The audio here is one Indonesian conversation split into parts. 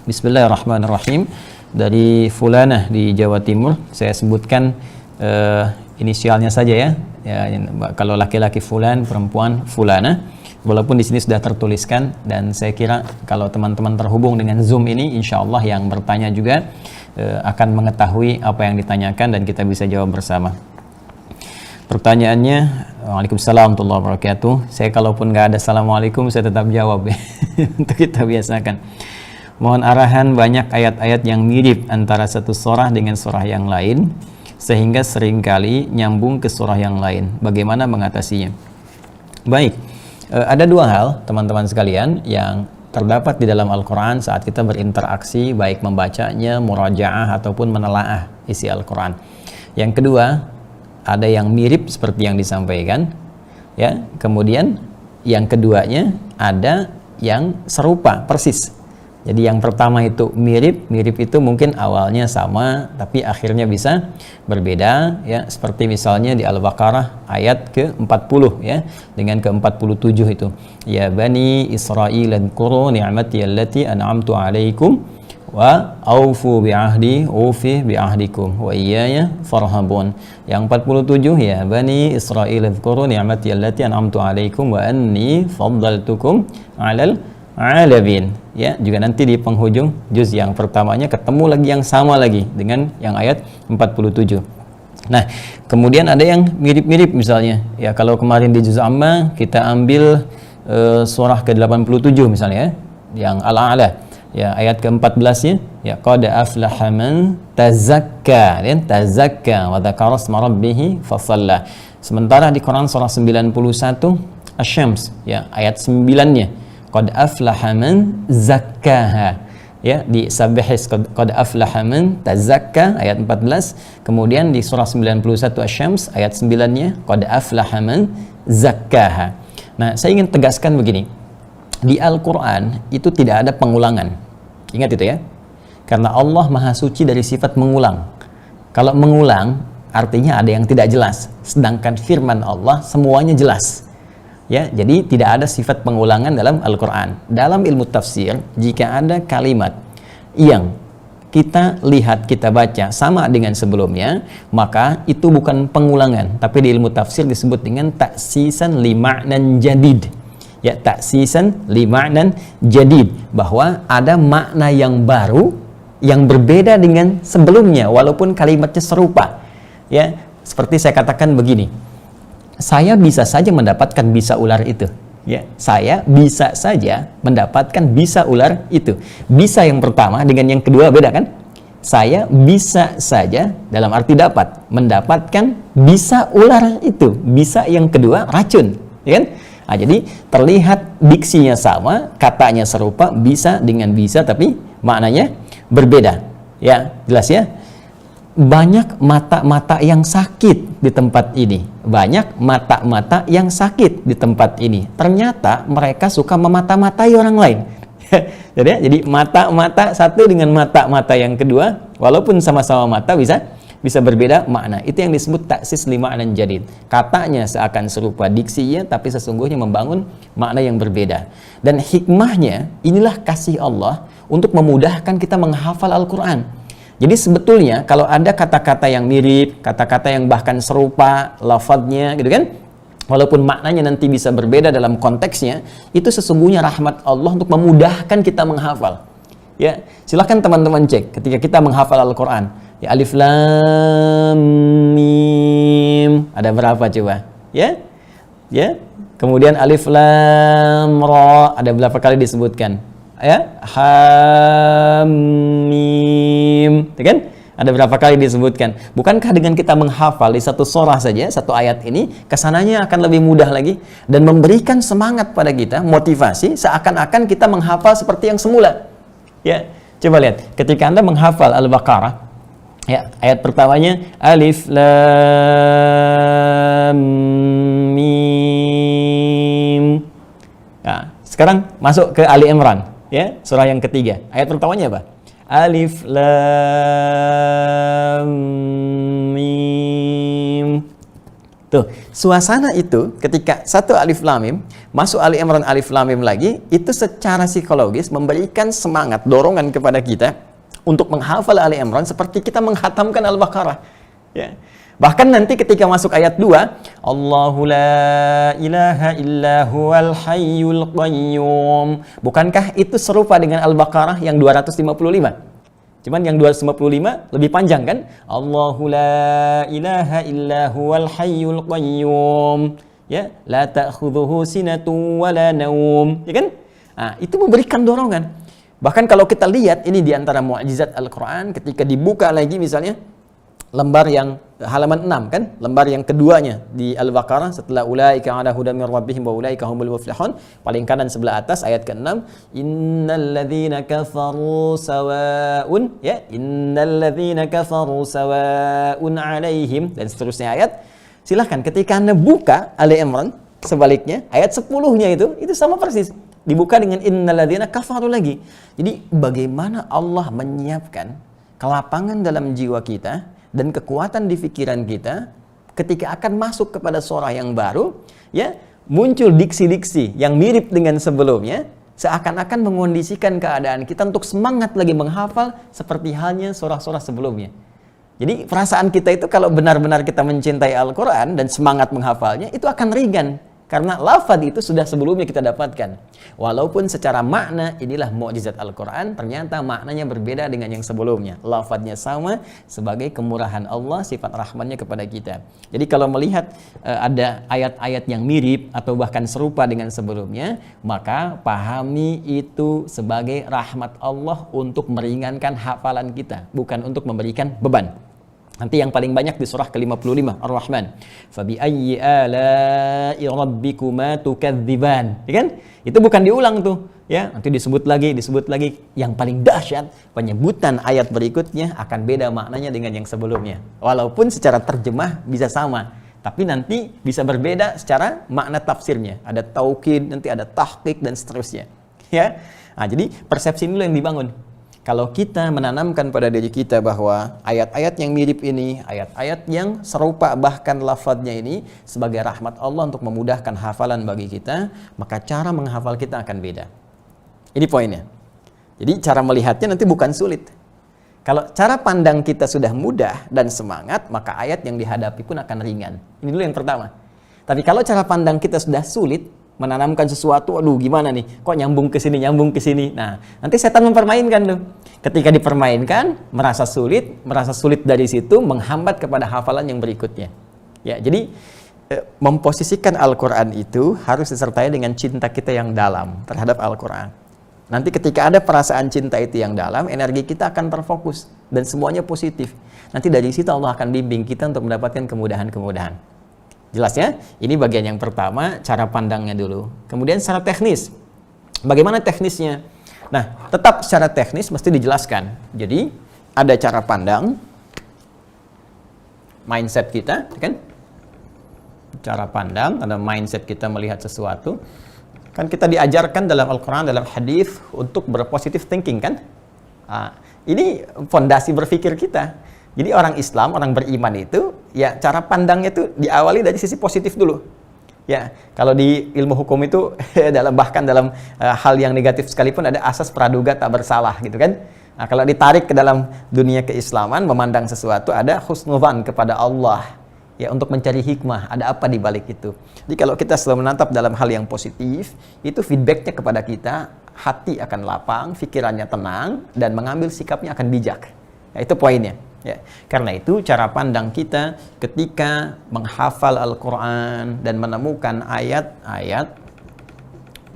Bismillahirrahmanirrahim. Dari Fulanah di Jawa Timur, saya sebutkan inisialnya saja ya. Kalau laki-laki Fulan, perempuan Fulanah. Walaupun di sini sudah tertuliskan, dan saya kira kalau teman-teman terhubung dengan Zoom ini, insya Allah yang bertanya juga akan mengetahui apa yang ditanyakan dan kita bisa jawab bersama. Pertanyaannya, Waalaikumsalam warahmatullahi wabarakatuh. Saya kalaupun nggak ada Assalamualaikum, saya tetap jawab ya. Untuk kita biasakan. Mohon arahan, banyak ayat-ayat yang mirip antara satu surah dengan surah yang lain, sehingga seringkali nyambung ke surah yang lain. Bagaimana mengatasinya? Baik, ada dua hal teman-teman sekalian yang terdapat di dalam Al-Quran saat kita berinteraksi, baik membacanya, murajaah, ataupun menelaah isi Al-Quran. Yang kedua, ada yang mirip seperti yang disampaikan, ya. Kemudian yang keduanya ada yang serupa persis. Jadi yang pertama itu mirip itu mungkin awalnya sama tapi akhirnya bisa berbeda, ya. Seperti misalnya di Al-Baqarah ayat ke-40 ya, dengan ke-47 itu. Ya Bani Israil adhkuru ni'mati allati an'amtu 'alaikum wa aufu bi'ahdi ufi bi'ahdikum wa iyaya farhabun. Yang 47, ya Bani Israil adhkuru ni'mati allati an'amtu 'alaikum wa anni faddaltukum 'alal 'alamin. Ya, juga nanti di penghujung juz yang pertamanya ketemu lagi yang sama lagi dengan yang ayat 47. Nah, kemudian ada yang mirip-mirip misalnya. Ya, kalau kemarin di juz amma kita ambil surah ke-87 misalnya ya, yang Al-A'la. Ya, ayat ke-14-nya, ya qad aflaha man tazakka, dan tazakka wa dzakara isma rabbih fa shalla. Sementara di Quran surah 91 Asy-Syams, ya ayat 9-nya, qad aflaha man zakkaha. Ya, di Sabbihis qad aflaha man tazakka ayat 14. Kemudian di surah 91 Asy-Syams ayat 9-nya, qad aflaha man zakkaha. Nah, saya ingin tegaskan begini. Di Al-Quran itu tidak ada pengulangan. Ingat itu ya. Karena Allah Maha Suci dari sifat mengulang. Kalau mengulang artinya ada yang tidak jelas. Sedangkan firman Allah semuanya jelas. Ya, jadi tidak ada sifat pengulangan dalam Al-Quran. Dalam ilmu tafsir, jika ada kalimat yang kita lihat, kita baca sama dengan sebelumnya, maka itu bukan pengulangan. Tapi di ilmu tafsir disebut dengan taksisan li ma'nan jadid. Ya, taksisan li ma'nan jadid, bahwa ada makna yang baru yang berbeda dengan sebelumnya walaupun kalimatnya serupa. Ya, seperti saya katakan begini. Saya bisa saja mendapatkan bisa ular itu. Ya, saya bisa saja mendapatkan bisa ular itu. Bisa yang pertama dengan yang kedua beda kan? Saya bisa saja dalam arti dapat mendapatkan bisa ular itu. Bisa yang kedua racun, ya kan? Nah, jadi terlihat diksinya sama, katanya serupa, bisa dengan bisa, tapi maknanya berbeda. Ya, jelas ya? Banyak mata-mata yang sakit di tempat ini. Banyak mata-mata yang sakit di tempat ini. Ternyata mereka suka memata-matai orang lain. Jadi mata-mata satu dengan mata-mata yang kedua, walaupun sama-sama mata bisa berbeda makna. Itu yang disebut taksis li ma'nan jadid. Katanya seakan serupa diksinya, tapi sesungguhnya membangun makna yang berbeda. Dan hikmahnya, inilah kasih Allah untuk memudahkan kita menghafal Al-Quran. Jadi sebetulnya kalau ada kata-kata yang mirip, kata-kata yang bahkan serupa lafadznya gitu kan, walaupun maknanya nanti bisa berbeda dalam konteksnya, itu sesungguhnya rahmat Allah untuk memudahkan kita menghafal. Ya, silahkan teman-teman cek ketika kita menghafal Al-Quran. Ya, alif lam mim ada berapa coba? Ya? Ya. Kemudian alif lam ra ada berapa kali disebutkan? Ya, ha mim, kan? Ada berapa kali disebutkan? Bukankah dengan kita menghafal di satu surah saja, satu ayat ini, kesananya akan lebih mudah lagi dan memberikan semangat pada kita, motivasi seakan-akan kita menghafal seperti yang semula. Ya, coba lihat ketika Anda menghafal Al-Baqarah. Ya, ayat pertamanya alif lam mim. Nah, sekarang masuk ke Ali Imran, ya, surah yang ketiga. Ayat pertamanya apa? Alif lam mim. Tuh, suasana itu ketika satu alif lam mim masuk Ali Imran alif lam mim lagi, itu secara psikologis memberikan semangat, dorongan kepada kita untuk menghafal Ali Imran seperti kita menghatamkan Al-Baqarah. Ya. Bahkan nanti ketika masuk ayat 2, Allahu la ilaha illa huwal hayyul qayyum. Bukankah itu serupa dengan Al-Baqarah yang 255? Cuman yang 255 lebih panjang kan? Allahu la ilaha illa huwal hayyul qayyum. Ya, la ta'khudhuhu sinatun wa la naum. Ya kan? Nah, itu memberikan dorongan. Bahkan kalau kita lihat ini di antara mukjizat Al-Qur'an ketika dibuka lagi misalnya lembar yang halaman 6 kan, lembar yang keduanya di Al-Baqarah setelah ulaika ala hudan mir rabbihim wa ulaika humul muflihun, paling kanan sebelah atas ayat ke-6, innalladzina kafaru sawaun, ya, innalladzina kafaru sawaun alaihim, dan seterusnya ayat. Silahkan ketika Anda buka Ali Imran sebaliknya ayat 10-nya itu sama persis dibuka dengan innalladzina kafaru lagi. Jadi bagaimana Allah menyiapkan kelapangan dalam jiwa kita dan kekuatan di pikiran kita ketika akan masuk kepada surah yang baru, ya, muncul diksi-diksi yang mirip dengan sebelumnya, seakan-akan mengondisikan keadaan kita untuk semangat lagi menghafal seperti halnya surah-surah sebelumnya. Jadi perasaan kita itu kalau benar-benar kita mencintai Al-Quran dan semangat menghafalnya, itu akan ringan. Karena lafaz itu sudah sebelumnya kita dapatkan. Walaupun secara makna inilah mukjizat Al-Quran, ternyata maknanya berbeda dengan yang sebelumnya. Lafaznya sama sebagai kemurahan Allah, sifat rahmannya kepada kita. Jadi kalau melihat ada ayat-ayat yang mirip atau bahkan serupa dengan sebelumnya, maka pahami itu sebagai rahmat Allah untuk meringankan hafalan kita, bukan untuk memberikan beban. Nanti yang paling banyak di surah ke-55 Ar-Rahman. Fabi ayyi ala'i rabbikuma tukadziban. Ya kan? Itu bukan diulang tuh, ya. Nanti disebut lagi. Yang paling dahsyat, penyebutan ayat berikutnya akan beda maknanya dengan yang sebelumnya. Walaupun secara terjemah bisa sama, tapi nanti bisa berbeda secara makna tafsirnya. Ada taukid, nanti ada tahqiq dan seterusnya. Ya. Nah, jadi persepsi ini yang dibangun. Kalau kita menanamkan pada diri kita bahwa ayat-ayat yang mirip ini, ayat-ayat yang serupa bahkan lafadznya ini sebagai rahmat Allah untuk memudahkan hafalan bagi kita, maka cara menghafal kita akan beda. Ini poinnya. Jadi cara melihatnya nanti bukan sulit. Kalau cara pandang kita sudah mudah dan semangat, maka ayat yang dihadapi pun akan ringan. Ini dulu yang pertama. Tapi kalau cara pandang kita sudah sulit, menanamkan sesuatu, aduh gimana nih, kok nyambung ke sini. Nah, nanti setan mempermainkan tuh. Ketika dipermainkan, merasa sulit dari situ menghambat kepada hafalan yang berikutnya. Ya, jadi memposisikan Al-Quran itu harus disertai dengan cinta kita yang dalam terhadap Al-Quran. Nanti ketika ada perasaan cinta itu yang dalam, energi kita akan terfokus dan semuanya positif. Nanti dari situ Allah akan bimbing kita untuk mendapatkan kemudahan-kemudahan. Jelas ya? Ini bagian yang pertama, cara pandangnya dulu. Kemudian secara teknis. Bagaimana teknisnya? Nah, tetap secara teknis mesti dijelaskan. Jadi, ada cara pandang, mindset kita, kan? Cara pandang, ada mindset kita melihat sesuatu. Kan kita diajarkan dalam Al-Quran, dalam hadis untuk berpositive thinking, kan? Nah, ini fondasi berpikir kita. Jadi orang Islam, orang beriman itu, ya cara pandangnya itu diawali dari sisi positif dulu. Ya, kalau di ilmu hukum itu bahkan dalam hal yang negatif sekalipun ada asas praduga tak bersalah gitu kan. Nah, kalau ditarik ke dalam dunia keislaman, memandang sesuatu ada husnudzan kepada Allah. Ya, untuk mencari hikmah, ada apa di balik itu. Jadi kalau kita selalu menatap dalam hal yang positif, itu feedbacknya kepada kita, hati akan lapang, pikirannya tenang, dan mengambil sikapnya akan bijak. Ya, itu poinnya. Ya, karena itu cara pandang kita ketika menghafal Al-Quran dan menemukan ayat-ayat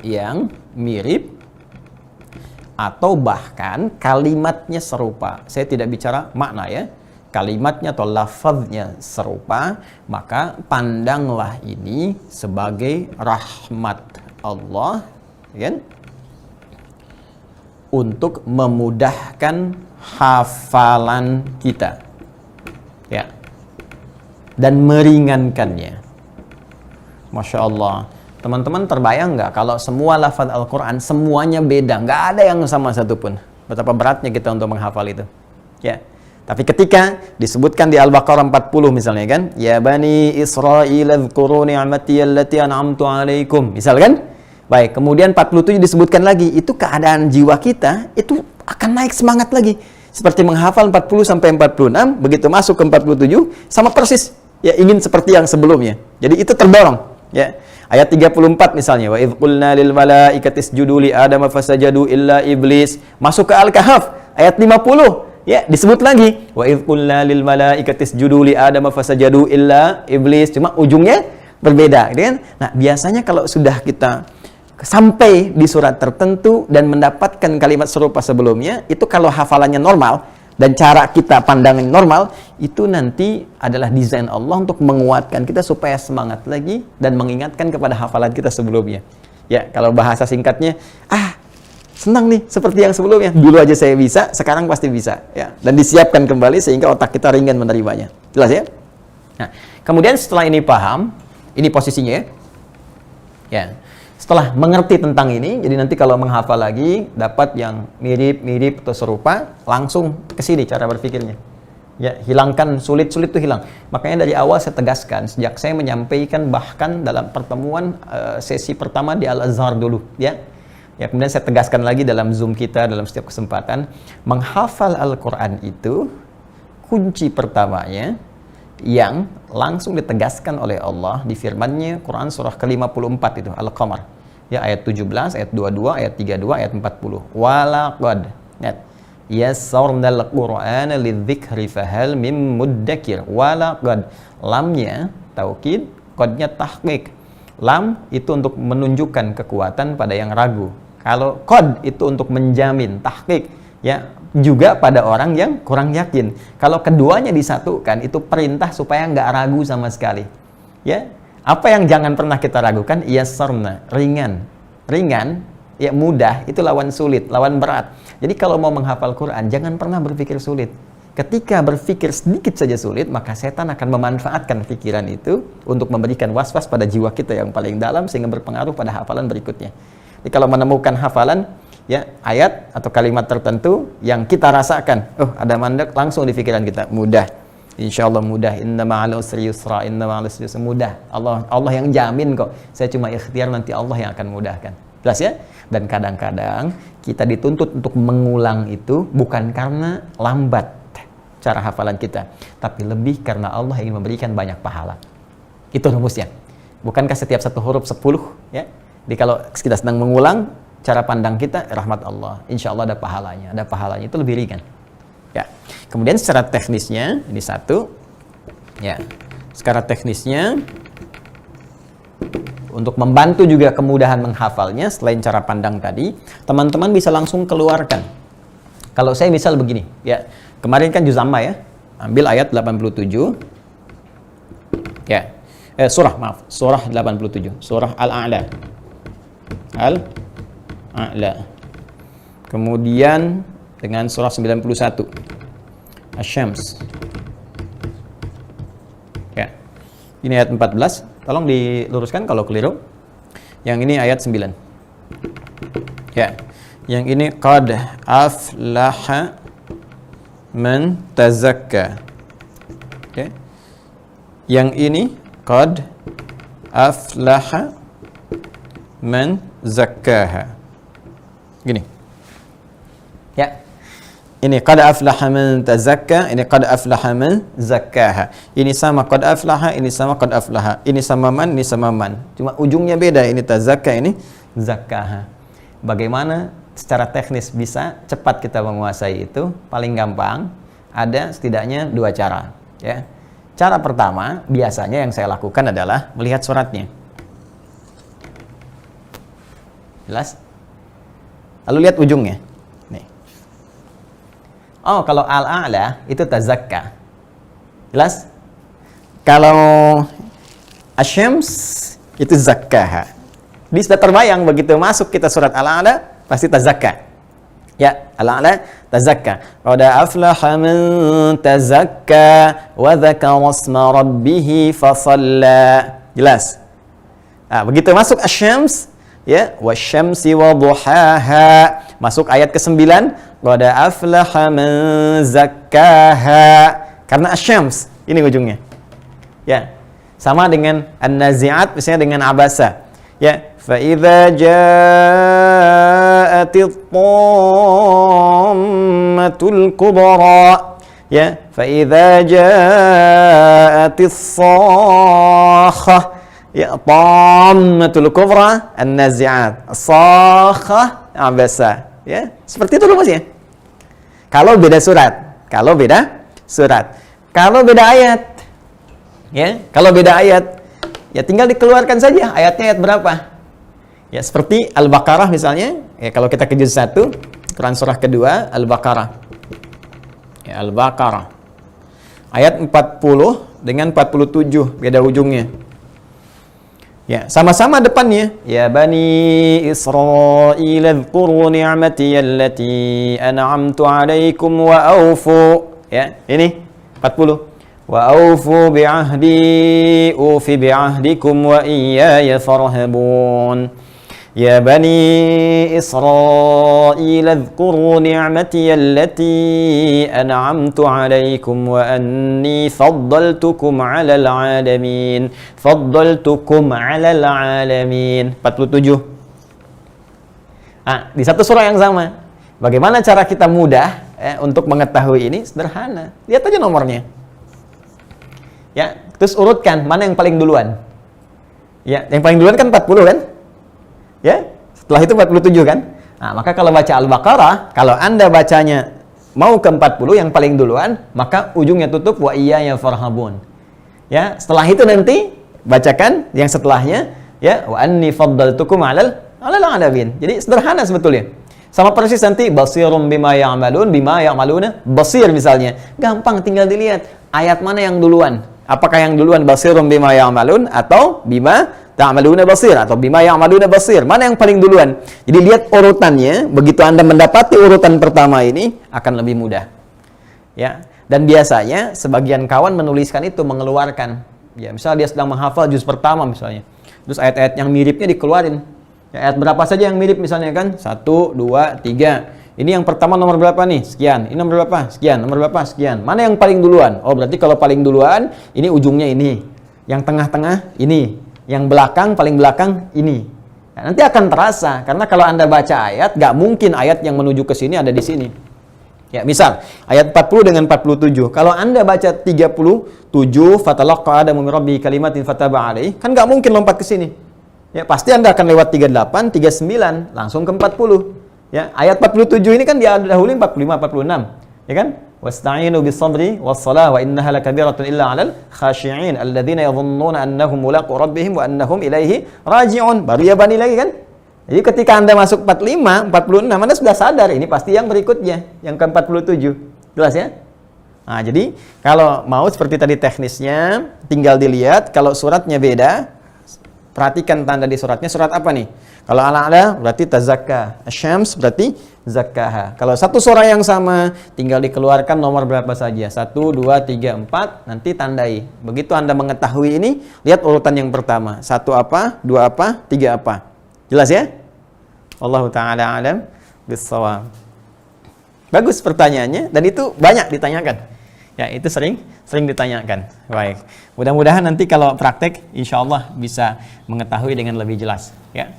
yang mirip atau bahkan kalimatnya serupa. Saya tidak bicara makna ya, kalimatnya atau lafaznya serupa, maka pandanglah ini sebagai rahmat Allah, kan? Untuk memudahkan hafalan kita, ya, dan meringankannya. Masya Allah, teman-teman terbayang nggak kalau semua lafaz Al-Quran semuanya beda, nggak ada yang sama satupun. Betapa beratnya kita untuk menghafal itu, ya. Tapi ketika disebutkan di Al-Baqarah 40 misalnya kan, ya bani Israil dzkuru ni'mati allati an'amtu 'alaikum. Misal kan? Baik, kemudian 47 disebutkan lagi, itu keadaan jiwa kita itu akan naik semangat lagi. Seperti menghafal 40 sampai 46, begitu masuk ke 47 sama persis ya ingin seperti yang sebelumnya. Jadi itu terdorong, ya. Ayat 34 misalnya, wa idz qulna lil malaikati isjudu li adama fasajadu illa iblis. Masuk ke Al-Kahf ayat 50. Ya, disebut lagi wa idz qulna lil malaikati isjudu li adama fasajadu illa iblis, cuma ujungnya berbeda, gitu kan? Nah, biasanya kalau sudah kita sampai di surat tertentu dan mendapatkan kalimat serupa sebelumnya, itu kalau hafalannya normal dan cara kita pandangan normal, itu nanti adalah desain Allah untuk menguatkan kita supaya semangat lagi dan mengingatkan kepada hafalan kita sebelumnya. Ya, kalau bahasa singkatnya, senang nih, seperti yang sebelumnya. Dulu aja saya bisa, sekarang pasti bisa. Ya. Dan disiapkan kembali sehingga otak kita ringan menerimanya. Jelas ya? Nah, kemudian setelah ini paham, ini posisinya ya. Ya. Setelah mengerti tentang ini, jadi nanti kalau menghafal lagi, dapat yang mirip-mirip atau serupa, langsung ke sini cara berpikirnya. Ya, hilangkan sulit-sulit itu hilang. Makanya dari awal saya tegaskan, sejak saya menyampaikan bahkan dalam pertemuan sesi pertama di Al-Azhar dulu. Ya, kemudian saya tegaskan lagi dalam Zoom kita, dalam setiap kesempatan, menghafal Al-Quran itu, kunci pertamanya, yang langsung ditegaskan oleh Allah di firman-Nya, Quran surah ke-54 itu, Al-Qamar. Ya, ayat 17, ayat 22, ayat 32, ayat 40. Walaqad yassarnal Qur'ana lidzikri fahal mim muddakir. Walaqad, lamnya taukid, qadnya tahqiq. Lam itu untuk menunjukkan kekuatan pada yang ragu. Kalau qad itu untuk menjamin, tahqiq, ya, juga pada orang yang kurang yakin. Kalau keduanya disatukan, itu perintah supaya nggak ragu sama sekali. Ya, apa yang jangan pernah kita ragukan? Yassarna, ringan. Ringan, ya mudah, itu lawan sulit, lawan berat. Jadi kalau mau menghafal Quran, jangan pernah berpikir sulit. Ketika berpikir sedikit saja sulit, maka setan akan memanfaatkan pikiran itu untuk memberikan was-was pada jiwa kita yang paling dalam sehingga berpengaruh pada hafalan berikutnya. Jadi kalau menemukan hafalan, ya, ayat atau kalimat tertentu yang kita rasakan, ada mandek, langsung di pikiran kita, mudah. Insya Allah mudah. Inna ma'al usri yusra, inna ma'al usri yusra, mudah. Allah yang jamin kok. Saya cuma ikhtiar, nanti Allah yang akan mudahkan. Jelas ya? Dan kadang-kadang kita dituntut untuk mengulang itu bukan karena lambat cara hafalan kita, tapi lebih karena Allah ingin memberikan banyak pahala. Itu rumusnya. Bukankah setiap satu huruf 10, ya? Jadi kalau kita sedang mengulang, cara pandang kita, rahmat Allah, insya Allah ada pahalanya, itu lebih ringan. Ya. Kemudian secara teknisnya, ini satu, ya, secara teknisnya, untuk membantu juga kemudahan menghafalnya, selain cara pandang tadi, teman-teman bisa langsung keluarkan. Kalau saya misal begini, ya, kemarin kan juz amma ya, ambil ayat 87, ya, surah 87, surah Al-A'la. Kemudian dengan surah 91 Asy-Syams. Ya. Ini ayat 14. Tolong diluruskan kalau keliru. Yang ini ayat 9. Ya. Yang ini qad aflaha man tazakka. Oke. Yang ini qad aflaha man zakkaha. Gini. Ya. Ini qad aflaha man tazakka, ini qad aflaha man zakkaha. Ini sama qad aflaha, ini sama qad aflaha. Ini sama man, ini sama man. Cuma ujungnya beda, ini tazakka, ini zakkaha. Bagaimana secara teknis bisa cepat kita menguasai itu? Paling gampang, ada setidaknya dua cara, ya. Cara pertama, biasanya yang saya lakukan adalah melihat suratnya. Jelas? Lalu lihat ujungnya. Nih. Oh, kalau Al-A'la itu tazakka. Jelas? Kalau Asy-Syams itu zakkaha. Jadi sudah terbayang begitu masuk kita surat Al-A'la pasti tazakka. Ya, Al-A'la tazakka. Qad aflaha man tazakka wa dzakara isma rabbih fa shalla. Jelas? Nah, begitu masuk Asy-Syams, ya, wasyamsi wa duhaha Masuk ayat ke-9, qad aflaha man zakkaha. Karena asyams ini ujungnya. Ya. Sama dengan an-nazi'at misalnya dengan abasa. Ya, fa idza ja'atit tammatul kubra. Ya, fa idza ja'atis sakhah. Ya, tammatul kubra an-nazi'at. Sakhah abasa. Ya, seperti itu rumusnya. Kalau beda surat, kalau beda beda ayat. Ya, kalau beda ayat, ya tinggal dikeluarkan saja ayatnya ayat berapa. Ya, seperti Al-Baqarah misalnya, ya kalau kita ke juz 1, Quran surah kedua, Al-Baqarah. Ya, Al-Baqarah. Ayat 40 dengan 47, beda ujungnya. Ya, sama-sama depannya. Ya Bani Israil dzkuru ni'mati allati an'amtu 'alaikum wa aufu. Ya, ini 40. Wa aufu bi'ahdi ufi bi'ahdikum wa iyaya farhabun. Ya Bani Israil dzkuru ni'mati allati an'amtu 'alaikum wa anni faddaltukum 'alal 'alamin. Faddaltukum 'alal 'alamin. 47. Di satu surah yang sama. Bagaimana cara kita mudah untuk mengetahui ini? Sederhana. Lihat aja nomornya. Ya, terus urutkan mana yang paling duluan. Ya, yang paling duluan kan 40 kan? Ya, setelah itu 47 kan? Nah, maka kalau baca Al-Baqarah, kalau Anda bacanya mau ke 40 yang paling duluan, maka ujungnya tutup wa iyaya farhabun. Ya, setelah itu nanti bacakan yang setelahnya ya wa anni faddaltukum 'alal 'alamin. Jadi sederhana sebetulnya. Sama persis nanti basirum bima ya'maluna basir misalnya. Gampang tinggal dilihat ayat mana yang duluan. Apakah yang duluan basirum bima ya'malun atau bima ta'maluna basir atau bima ya'maluna basir? Mana yang paling duluan? Jadi lihat urutannya, begitu Anda mendapati urutan pertama ini akan lebih mudah. Ya. Dan biasanya sebagian kawan menuliskan itu mengeluarkan. Ya, misalnya dia sedang menghafal juz pertama misalnya. Terus ayat-ayat yang miripnya dikeluarin. Ya, ayat berapa saja yang mirip misalnya kan? 1, 2, 3. Ini yang pertama nomor berapa nih? Sekian. Ini nomor berapa? Sekian. Nomor berapa? Sekian. Mana yang paling duluan? Oh, berarti kalau paling duluan, ini ujungnya ini. Yang tengah-tengah, ini. Yang belakang, paling belakang, ini. Nah, nanti akan terasa. Karena kalau Anda baca ayat, nggak mungkin ayat yang menuju ke sini ada di sini. Ya, misal, ayat 40 dengan 47. Kalau Anda baca 37, fatalaqqa Adamu min rabbihi kalimatin fataba alaihi, kan nggak mungkin lompat ke sini. Ya, pasti Anda akan lewat 38, 39, langsung ke 40. Ya, ayat 47 ini kan dia dahulu 45, 46. Ya kan? Wasta'inu bis-sabri was-salah wa innaha lakabiratun illa 'alal khashi'in alladzina yadhunnuna annahum mulaqu rabbihim wa annahum ilaihi raji'un. Baru ya Bani lagi kan? Jadi ketika Anda masuk 45, 46, Anda sudah sadar ini pasti yang berikutnya, yang ke-47. Jelas ya? Nah, jadi kalau mau seperti tadi teknisnya, tinggal dilihat kalau suratnya beda. Perhatikan tanda di suratnya, surat apa nih? Kalau Al-A'la berarti tazakka, Asy-Syams berarti zakkaha. Kalau satu surah yang sama, tinggal dikeluarkan nomor berapa saja. 1, 2, 3, 4, nanti tandai. Begitu Anda mengetahui ini, lihat urutan yang pertama. 1 apa, 2 apa, 3 apa. Jelas ya? Wallahu ta'ala a'lam bis-shawab. Bagus pertanyaannya, dan itu banyak ditanyakan. Ya, itu sering ditanyakan. Baik. Mudah-mudahan nanti kalau praktek, insya Allah bisa mengetahui dengan lebih jelas. Ya.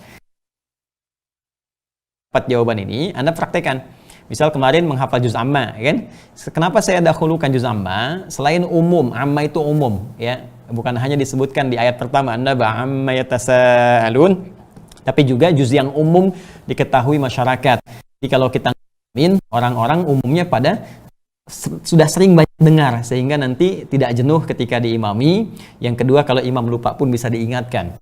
Jawaban ini Anda praktekkan. Misal kemarin menghafal juz amma, kan? Kenapa saya dahulukan juz amma? Selain umum, amma itu umum, ya. Bukan hanya disebutkan di ayat pertama, Anda ba'amma yatasaalun, tapi juga juz yang umum diketahui masyarakat. Jadi kalau kita ngalamin, orang-orang umumnya pada sudah sering banyak dengar, sehingga nanti tidak jenuh ketika diimami. Yang kedua, kalau imam lupa pun bisa diingatkan.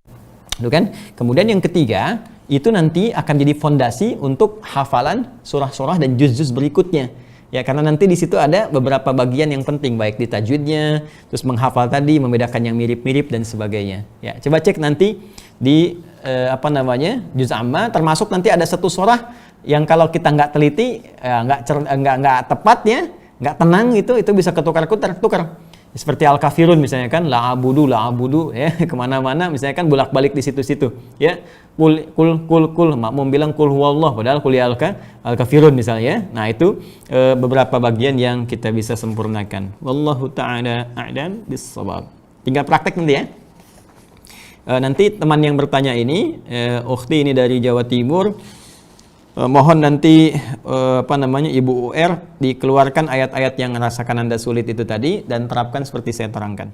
Itu kan? Kemudian yang ketiga, itu nanti akan jadi fondasi untuk hafalan surah-surah dan juz-juz berikutnya. Ya, karena nanti di situ ada beberapa bagian yang penting, baik di tajwidnya, terus menghafal tadi, membedakan yang mirip-mirip dan sebagainya. Ya, coba cek nanti di juz amma, termasuk nanti ada satu surah yang kalau kita nggak teliti, nggak tepat ya, nggak tenang, itu bisa ketukar-tukar. Seperti al-kafirun misalnya kan, la'abudu ya, kemana-mana misalnya kan bolak-balik di situ-situ ya. Kul makmum bilang kul huwallah padahal kul ya al-kafirun misalnya ya. Nah, itu beberapa bagian yang kita bisa sempurnakan. Wallahu ta'ala a'lam bis-shawab. Tinggal praktek nanti ya. Nanti teman yang bertanya ini, ukhti ini dari Jawa Timur, mohon nanti Ibu UR dikeluarkan ayat-ayat yang merasakan Anda sulit itu tadi dan terapkan seperti saya terangkan.